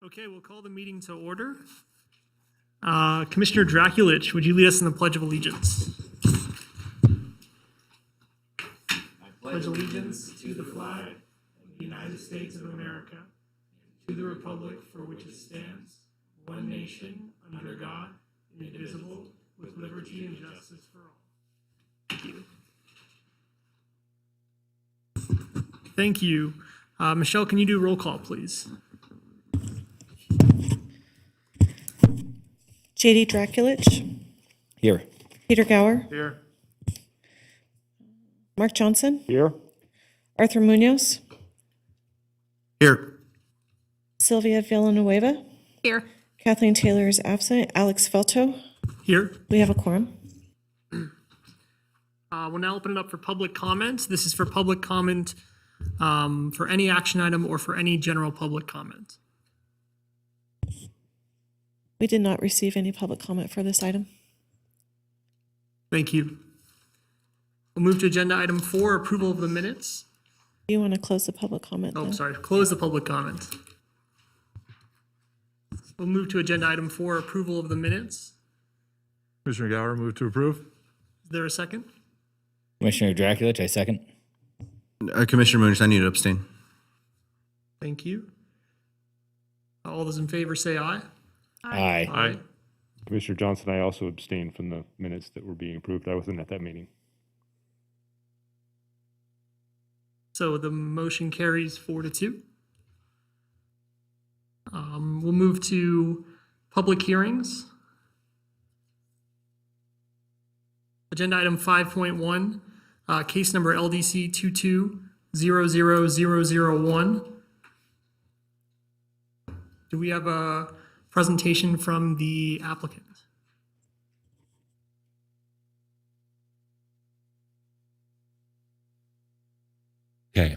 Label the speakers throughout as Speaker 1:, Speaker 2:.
Speaker 1: Okay, we'll call the meeting to order. Commissioner Draculich, would you lead us in the Pledge of Allegiance? I pledge allegiance to the flag of the United States of America, and to the republic for which it stands, one nation, under God, indivisible, with liberty and justice for all. Thank you. Thank you. Michelle, can you do a roll call, please?
Speaker 2: J.D. Draculich.
Speaker 3: Here.
Speaker 2: Peter Gower.
Speaker 1: Here.
Speaker 2: Mark Johnson.
Speaker 3: Here.
Speaker 2: Arthur Munoz.
Speaker 3: Here.
Speaker 2: Sylvia Villanueva.
Speaker 4: Here.
Speaker 2: Kathleen Taylor is absent. Alex Felto.
Speaker 1: Here.
Speaker 2: We have a quorum.
Speaker 1: We'll now open it up for public comment. This is for public comment for any action item or for any general public comment.
Speaker 2: We did not receive any public comment for this item.
Speaker 1: Thank you. We'll move to agenda item 4, approval of the minutes.
Speaker 2: Do you want to close the public comment?
Speaker 1: Oh,
Speaker 2: then?
Speaker 1: sorry, close the public comment. We'll move to agenda item 4, approval of the minutes.
Speaker 5: Commissioner Gower, move to approve.
Speaker 1: Is there a second?
Speaker 3: Commissioner Draculich, I second.
Speaker 6: Commissioner Mooners, I need to abstain.
Speaker 1: Thank you. All those in favor say aye.
Speaker 3: Aye.
Speaker 5: Aye.
Speaker 7: Commissioner Johnson, I also abstained from the minutes that were being approved. I wasn't at that meeting.
Speaker 1: So the motion carries 4-2. We'll move to public hearings. Agenda item 5.1, case number LDC 22-00001. Do we have a presentation from the applicant?
Speaker 8: Okay.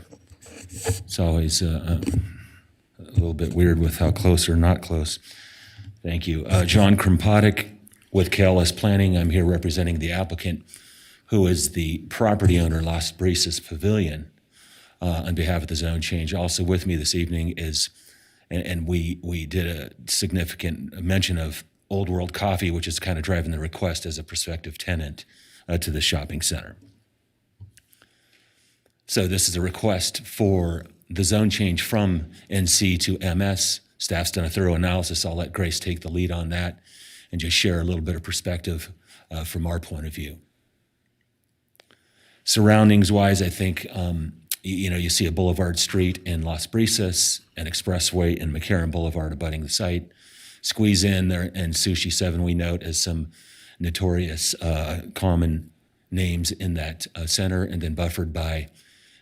Speaker 8: It's always a little bit weird with how close or not close. Thank you. John Krimpatic with KLS Planning. I'm here representing the applicant, who is the property owner, Las Brisas Pavilion, on behalf of the zone change. Also with me this evening is, and we did a significant mention of Old World Coffee, which is kind of driving the request as a prospective tenant to the shopping center. So this is a request for the zone change from NC to MS. Staff's done a thorough analysis. I'll let Grace take the lead on that and just share a little bit of perspective from our point of view. Surroundings-wise, I think, you see a Boulevard Street in Las Brisas, an expressway in McCarran Boulevard abutting the site. Squeeze in there, and Sushi 7 we note as some notorious common names in that center, and then buffered by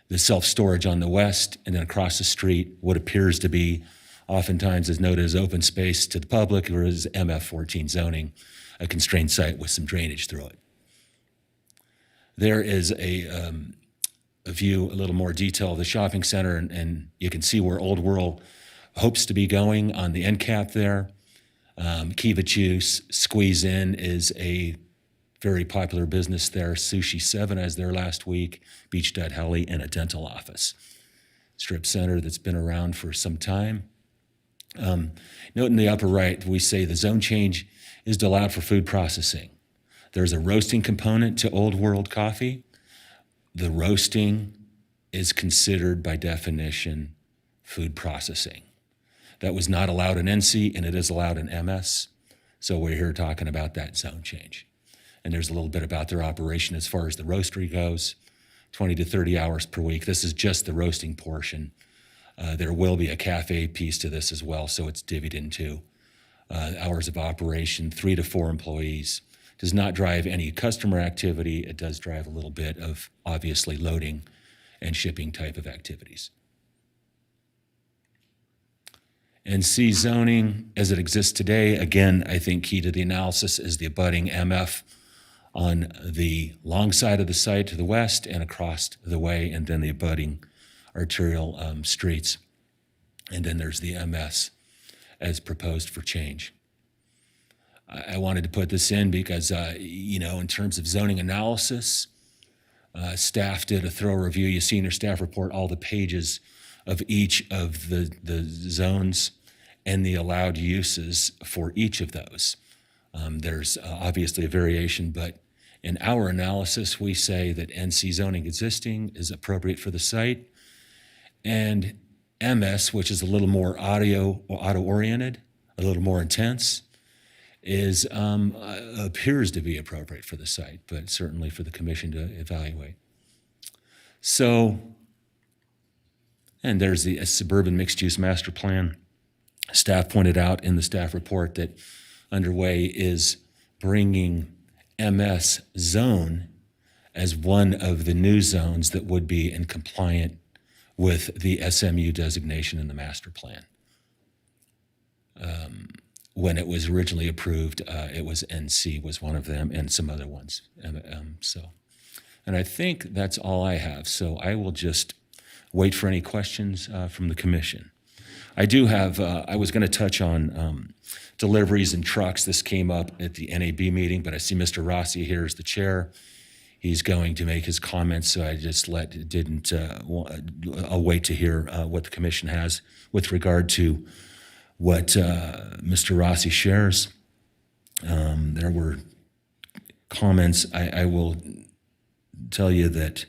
Speaker 8: the self-storage on the west, and then across the street, what appears to be oftentimes is noted as open space to the public or as MF14 zoning, a constrained site with some drainage through it. There is a view, a little more detail of the shopping center, and you can see where Old World hopes to be going on the end cap there. Kiva Juice, Squeeze In is a very popular business there. Sushi 7 as there last week, Beach Dad Heli, and a dental office. Strip center that's been around for some time. Note in the upper right, we say the zone change is allowed for food processing. There's a roasting component to Old World Coffee. The roasting is considered by definition food processing. That was not allowed in NC, and it is allowed in MS. So we're here talking about that zone change. And there's a little bit about their operation as far as the roastery goes, 20 to 30 hours per week. This is just the roasting portion. There will be a cafe piece to this as well, so it's divvied into hours of operation, 3 to 4 employees. Does not drive any customer activity. It does drive a little bit of, obviously, loading and shipping type of activities. NC zoning, as it exists today, again, I think key to the analysis is the abutting MF on the long side of the site to the west and across the way, and then the abutting arterial streets. And then there's the MS as proposed for change. I wanted to put this in because, in terms of zoning analysis, staff did a thorough review. You see in your staff report all the pages of each of the zones and the allowed uses for each of those. There's obviously a variation, but in our analysis, we say that NC zoning existing is appropriate for the site, and MS, which is a little more auto-oriented, a little more intense, is appears to be appropriate for the site, but certainly for the commission to evaluate. So, and there's the suburban mixed-use master plan. Staff pointed out in the staff report that underway is bringing MS zone as one of the new zones that would be in compliant with the SMU designation in the master plan. When it was originally approved, it was NC was one of them and some other ones. And I think that's all I have. So I will just wait for any questions from the commission. I do have, I was going to touch on deliveries and trucks. This came up at the NAB meeting, but I see Mr. Rossi here as the chair. He's going to make his comments, so I just I'll wait to hear what the commission has with regard to what Mr. Rossi shares. There were comments. I will tell you that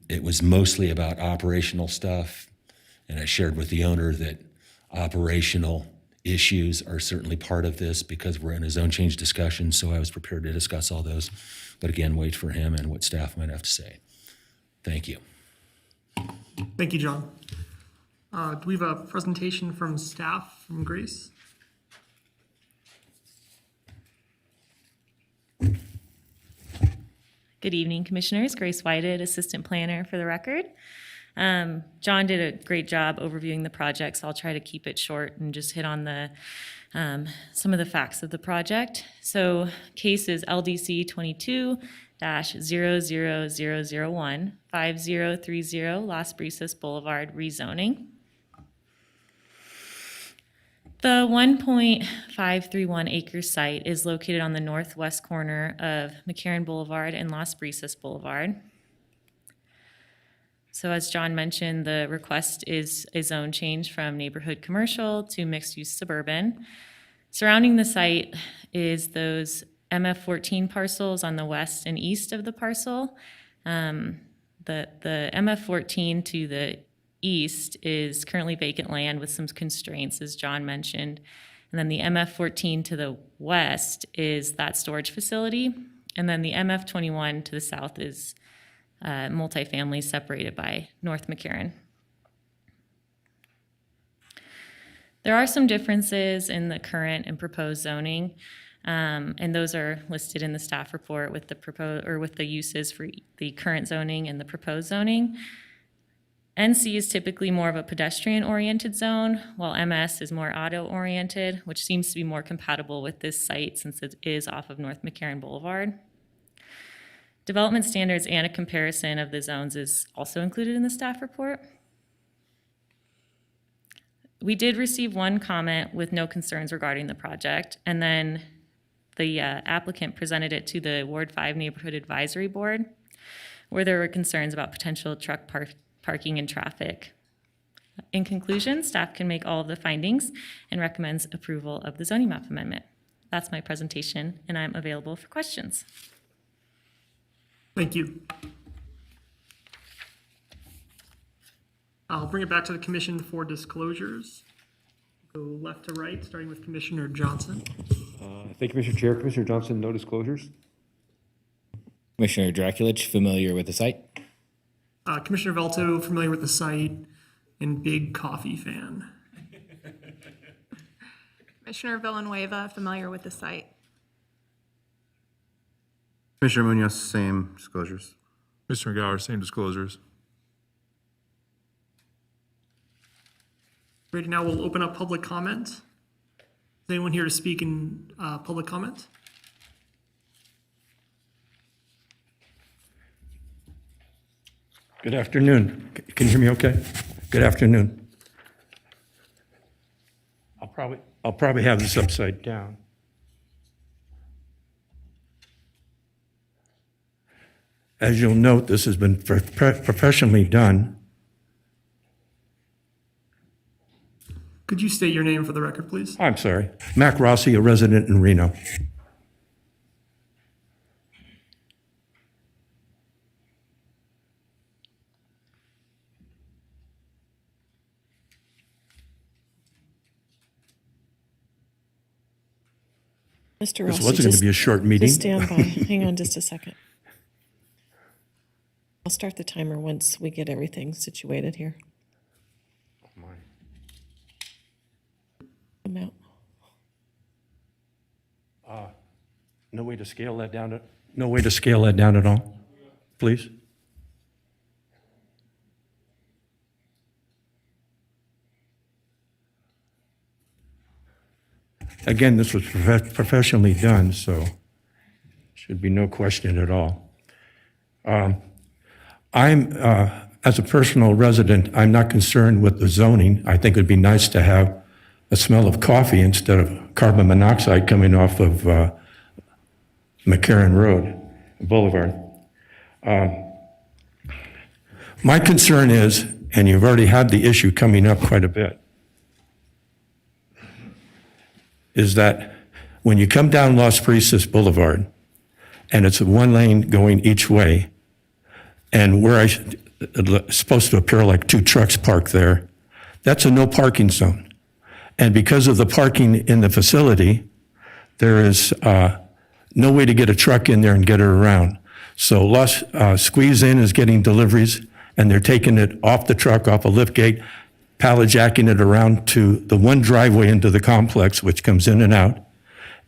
Speaker 8: it was mostly about operational stuff, and I shared with the owner that operational issues are certainly part of this because we're in a zone change discussion, so I was prepared to discuss all those. But again, wait for him and what staff might have to say. Thank you.
Speaker 1: Thank you, John. Do we have a presentation from staff from Grace?
Speaker 4: Good evening, Commissioners. Grace Whited, Assistant Planner for the record. John did a great job overviewing the project, so I'll try to keep it short and just hit on the some of the facts of the project. So case is LDC 22-00001, 5030 Las Brisas Boulevard rezoning. The 1.531 acre site is located on the northwest corner of McCarran Boulevard and Las Brisas Boulevard. So as John mentioned, the request is a zone change from neighborhood commercial to mixed-use suburban. Surrounding the site is those MF14 parcels on the west and east of the parcel. The MF14 to the east is currently vacant land with some constraints, as John mentioned. And then the MF14 to the west is that storage facility. And then the MF21 to the south is multifamily separated by North McCarran. There are some differences in the current and proposed zoning, and those are listed in the staff report with the uses for the current zoning and the proposed zoning. NC is typically more of a pedestrian-oriented zone, while MS is more auto-oriented, which seems to be more compatible with this site since it is off of North McCarran Boulevard. Development standards and a comparison of the zones is also included in the staff report. We did receive one comment with no concerns regarding the project, and then the applicant presented it to the Ward 5 Neighborhood Advisory Board, where there were concerns about potential truck parking and traffic. In conclusion, staff can make all of the findings and recommends approval of the zoning map amendment. That's my presentation, and I'm available for questions.
Speaker 1: Thank you. I'll bring it back to the commission for disclosures. Go left to right, starting with Commissioner Johnson.
Speaker 7: Thank you, Mr. Chair. Commissioner Johnson, no disclosures.
Speaker 3: Commissioner Draculich, familiar with the site?
Speaker 1: Commissioner Velto, familiar with the site and big coffee fan.
Speaker 9: Commissioner Villanueva, familiar with the site.
Speaker 6: Commissioner Munoz, same disclosures.
Speaker 5: Commissioner Gower, same disclosures.
Speaker 1: Right now, we'll open up public comment. Is anyone here to speak in public comment?
Speaker 10: Good afternoon. Can you hear me okay? Good afternoon. I'll probably have this upside down. As you'll note, this has been professionally done.
Speaker 1: Could you state your name for the record, please?
Speaker 10: I'm sorry. Mac Rossi, a resident in Reno.
Speaker 2: Mr.
Speaker 10: This
Speaker 2: Rossi,
Speaker 10: wasn't going to be a short meeting.
Speaker 2: just stand by. Hang on just a second. I'll start the timer once we get everything situated here. Come out.
Speaker 10: No way to scale that down. No way to scale that down at all, please? Again, this was professionally done, so should be no question at all. As a personal resident, I'm not concerned with the zoning. I think it'd be nice to have a smell of coffee instead of carbon monoxide coming off of McCarran Road, Boulevard. My concern is, and you've already had the issue coming up quite a bit, is that when you come down Las Brisas Boulevard, and it's one lane going each way, and where it's supposed to appear like two trucks parked there, that's a no parking zone. And because of the parking in the facility, there is no way to get a truck in there and get it around. So Squeeze In is getting deliveries, and they're taking it off the truck, off a lift gate, pallet jacking it around to the one driveway into the complex, which comes in and out,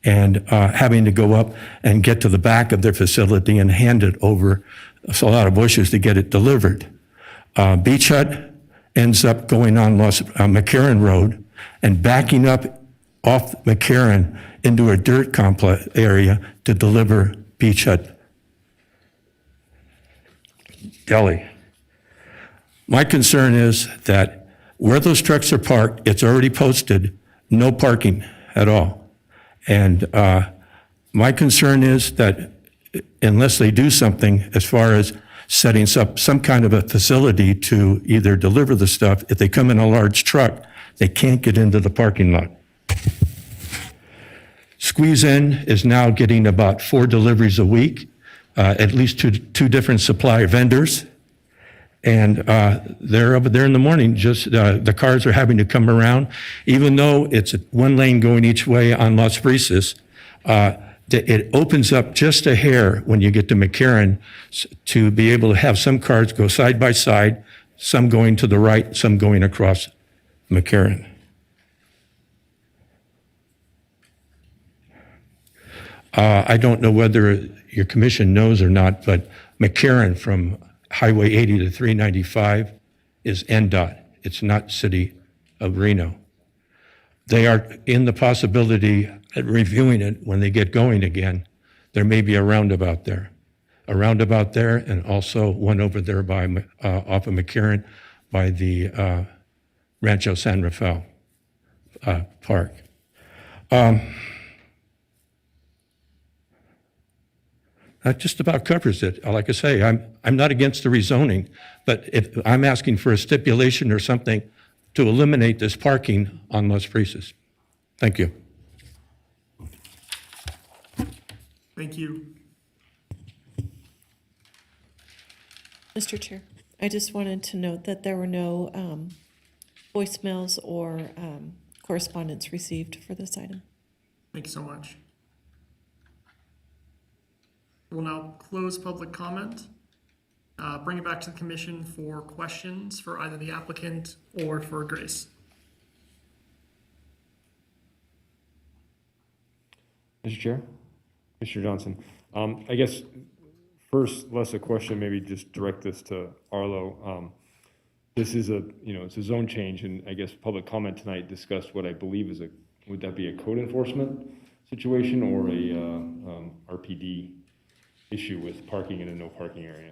Speaker 10: and having to go up and get to the back of their facility and hand it over a lot of bushes to get it delivered. Beach Hut ends up going on McCarran Road and backing up off McCarran into a dirt complex area to deliver Beach Hut Deli. My concern is that where those trucks are parked, it's already posted, no parking at all. And my concern is that unless they do something as far as setting up some kind of a facility to either deliver the stuff, if they come in a large truck, they can't get into the parking lot. Squeeze In is now getting about 4 deliveries a week, at least two different supply vendors. And they're over there in the morning, just the cars are having to come around. Even though it's one lane going each way on Las Brisas, it opens up just a hair when you get to McCarran to be able to have some cars go side by side, some going to the right, some going across McCarran. I don't know whether your commission knows or not, but McCarran from Highway 80 to 395 is NDOT. It's not City of Reno. They are in the possibility at reviewing it when they get going again. There may be a roundabout there, and also one over there by off of McCarran by the Rancho San Rafael Park. That just about covers it. Like I say, I'm not against the rezoning, but if I'm asking for a stipulation or something to eliminate this parking on Las Brisas. Thank you.
Speaker 1: Thank you.
Speaker 2: Mr. Chair, I just wanted to note that there were no voicemails or correspondence received for this item.
Speaker 1: Thank you so much. We'll now close public comment, bring it back to the commission for questions for either the applicant or for Grace.
Speaker 7: Mr. Chair, Mr. Johnson, I guess first, less a question, maybe just direct this to Arlo. This is it's a zone change, and I guess public comment tonight discussed what I believe is would that be a code enforcement situation or a RPD issue with parking in a no parking area?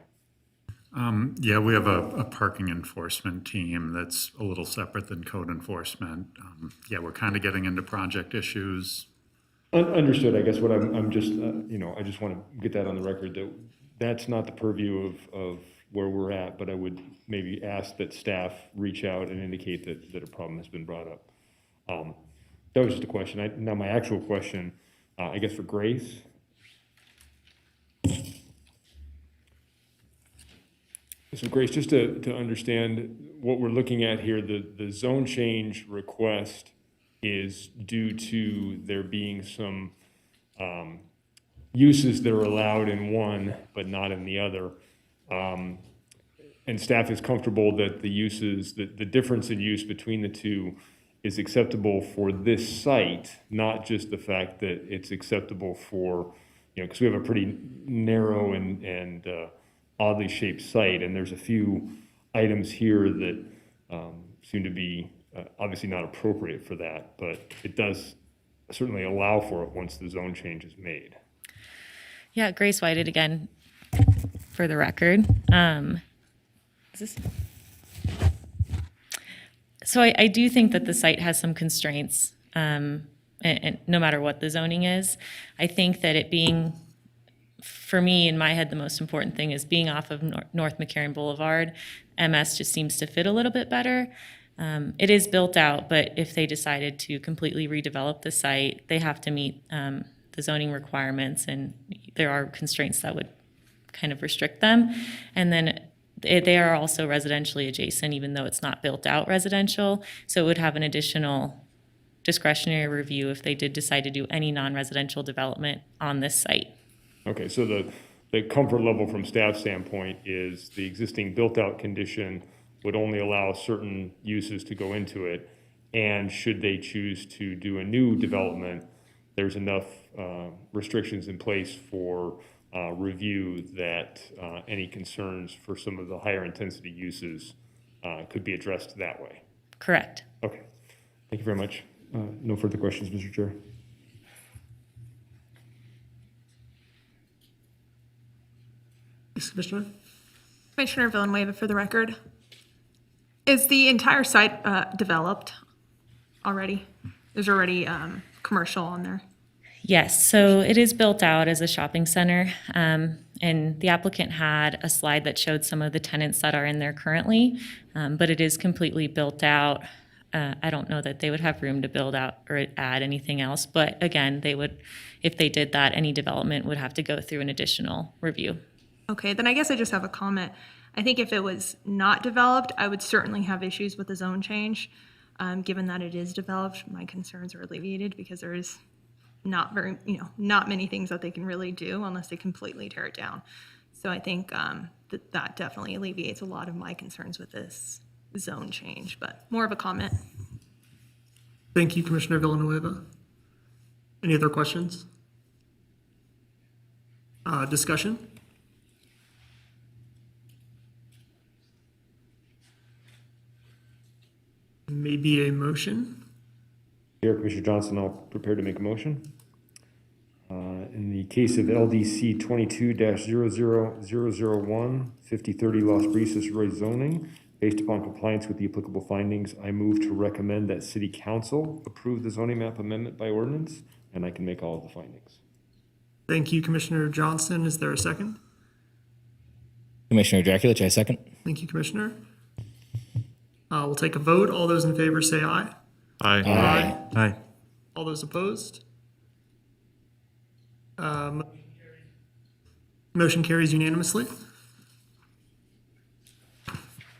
Speaker 11: Yeah, we have a parking enforcement team that's a little separate than code enforcement. Yeah, we're kind of getting into project issues.
Speaker 7: Understood. I guess what I'm just, I just want to get that on the record that that's not the purview of where we're at, but I would maybe ask that staff reach out and indicate that a problem has been brought up. That was just a question. Now my actual question, I guess for Grace. So Grace, just to understand what we're looking at here, the zone change request is due to there being some uses that are allowed in one but not in the other. And staff is comfortable that the uses, the difference in use between the two is acceptable for this site, not just the fact that it's acceptable for, because we have a pretty narrow and oddly shaped site, and there's a few items here that seem to be obviously not appropriate for that, but it does certainly allow for it once the zone change is made.
Speaker 4: Yeah, Grace Whited again, for the record. So I do think that the site has some constraints, and no matter what the zoning is. I think that it being, for me, in my head, the most important thing is being off of North McCarran Boulevard. MS just seems to fit a little bit better. It is built out, but if they decided to completely redevelop the site, they have to meet the zoning requirements, and there are constraints that would kind of restrict them. And then they are also residentially adjacent, even though it's not built out residential. So it would have an additional discretionary review if they did decide to do any non-residential development on this site.
Speaker 7: Okay, so the comfort level from staff standpoint is the existing built-out condition would only allow certain uses to go into it, and should they choose to do a new development, there's enough restrictions in place for review that any concerns for some of the higher intensity uses could be addressed that way.
Speaker 4: Correct.
Speaker 7: Okay, thank you very much. No further questions, Mr. Chair.
Speaker 1: Yes, Commissioner?
Speaker 9: Commissioner Villanueva, for the record. Is the entire site developed already? There's already commercial on there.
Speaker 4: Yes, so it is built out as a shopping center, and the applicant had a slide that showed some of the tenants that are in there currently, but it is completely built out. I don't know that they would have room to build out or add anything else, but again, they would, if they did that, any development would have to go through an additional review.
Speaker 9: Okay, then I guess I just have a comment. I think if it was not developed, I would certainly have issues with the zone change. Given that it is developed, my concerns are alleviated because there is not many things that they can really do unless they completely tear it down. So I think that definitely alleviates a lot of my concerns with this zone change, but more of a comment.
Speaker 1: Thank you, Commissioner Villanueva. Any other questions? Discussion? Maybe a motion?
Speaker 7: Here, Commissioner Johnson, I'll prepare to make a motion. In the case of LDC 22-00001, 5030 Las Brisas rezoning, based upon compliance with the applicable findings, I move to recommend that City Council approve the zoning map amendment by ordinance, and I can make all of the findings.
Speaker 1: Thank you, Commissioner Johnson. Is there a second?
Speaker 3: Commissioner Draculich, I second.
Speaker 1: Thank you, Commissioner. We'll take a vote. All those in favor say aye.
Speaker 5: Aye.
Speaker 1: Aye.
Speaker 6: Aye.
Speaker 1: All those opposed? Motion carries unanimously.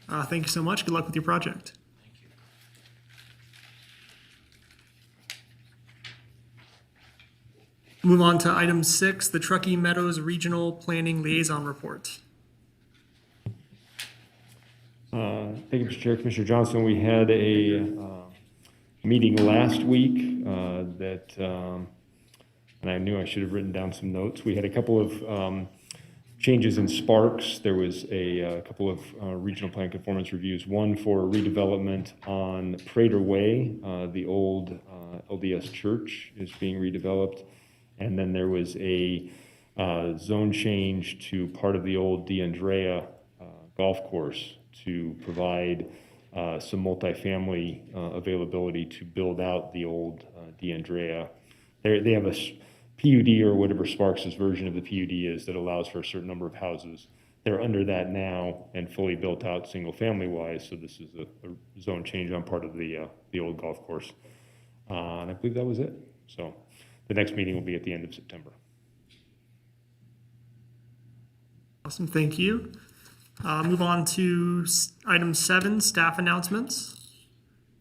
Speaker 1: Thank you so much. Good luck with your project. Move on to item 6, the Truckee Meadows Regional Planning Liaison Report.
Speaker 7: Thank you, Mr. Chair. Commissioner Johnson, we had a meeting last week and I knew I should have written down some notes. We had a couple of changes in Sparks. There was a couple of regional plan conformance reviews, one for redevelopment on Prater Way. The old LDS church is being redeveloped. And then there was a zone change to part of the old DeAndrea golf course to provide some multifamily availability to build out the old DeAndrea. They have a PUD or whatever Sparks' version of the PUD is that allows for a certain number of houses. They're under that now and fully built out single family wise. So this is a zone change on part of the old golf course. And I believe that was it. So the next meeting will be at the end of September.
Speaker 1: Awesome, thank you. Move on to item 7, staff announcements.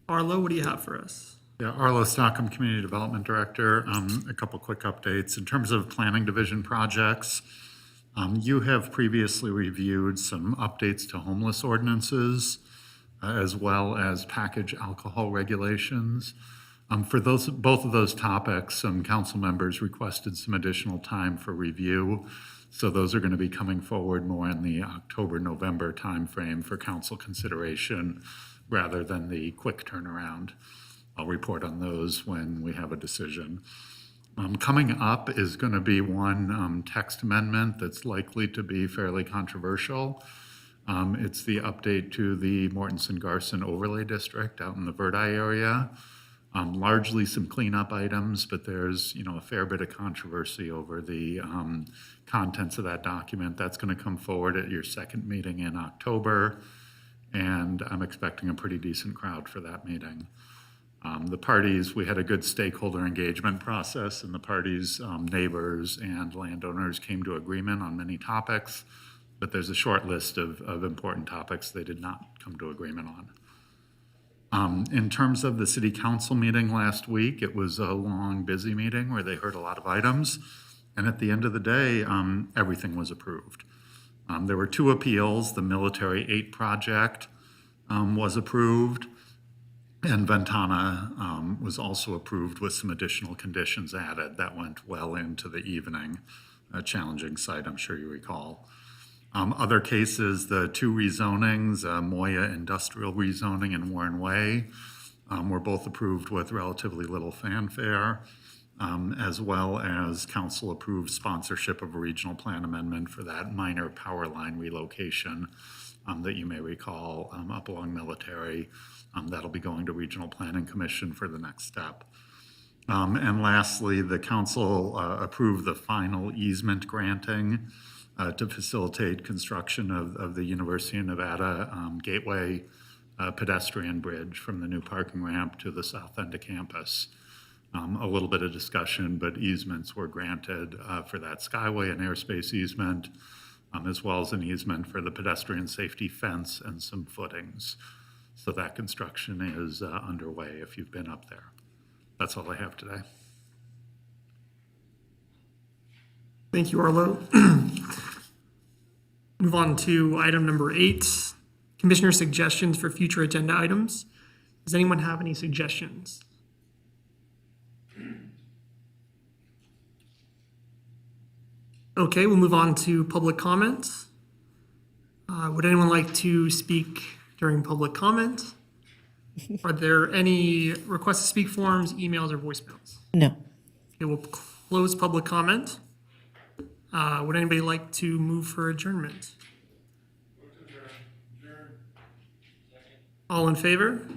Speaker 1: Arlo, what do you have for us?
Speaker 11: Yeah, Arlo Stockham, Community Development Director. A couple quick updates. In terms of Planning Division projects, you have previously reviewed some updates to homeless ordinances, as well as package alcohol regulations. For both of those topics, some council members requested some additional time for review. So those are going to be coming forward more in the October-November timeframe for council consideration rather than the quick turnaround. I'll report on those when we have a decision. Coming up is going to be one text amendment that's likely to be fairly controversial. It's the update to the Mortensen-Garson Overlay District out in the Verdi area. Largely some cleanup items, but there's a fair bit of controversy over the contents of that document. That's going to come forward at your second meeting in October, and I'm expecting a pretty decent crowd for that meeting. The parties, we had a good stakeholder engagement process, and the parties, neighbors and landowners came to agreement on many topics, but there's a short list of important topics they did not come to agreement on. In terms of the city council meeting last week, it was a long, busy meeting where they heard a lot of items. And at the end of the day, everything was approved. There were 2 appeals. The Military 8 project was approved, and Ventana was also approved with some additional conditions added. That went well into the evening. A challenging site, I'm sure you recall. Other cases, the 2 rezonings, Moya Industrial rezoning and Warren Way, were both approved with relatively little fanfare, as well as council approved sponsorship of a regional plan amendment for that minor power line relocation that you may recall up along Military. That'll be going to Regional Planning Commission for the next step. And lastly, the council approved the final easement granting to facilitate construction of the University of Nevada Gateway pedestrian bridge from the new parking ramp to the south end of campus. A little bit of discussion, but easements were granted for that skyway and airspace easement, as well as an easement for the pedestrian safety fence and some footings. So that construction is underway if you've been up there. That's all I have today.
Speaker 1: Thank you, Arlo. Move on to item number 8, Commissioner suggestions for future agenda items. Does anyone have any suggestions? Okay, we'll move on to public comments. Would anyone like to speak during public comment? Are there any request to speak forms, emails, or voicemails?
Speaker 2: No.
Speaker 1: Okay, we'll close public comment. Would anybody like to move for adjournment? All in favor?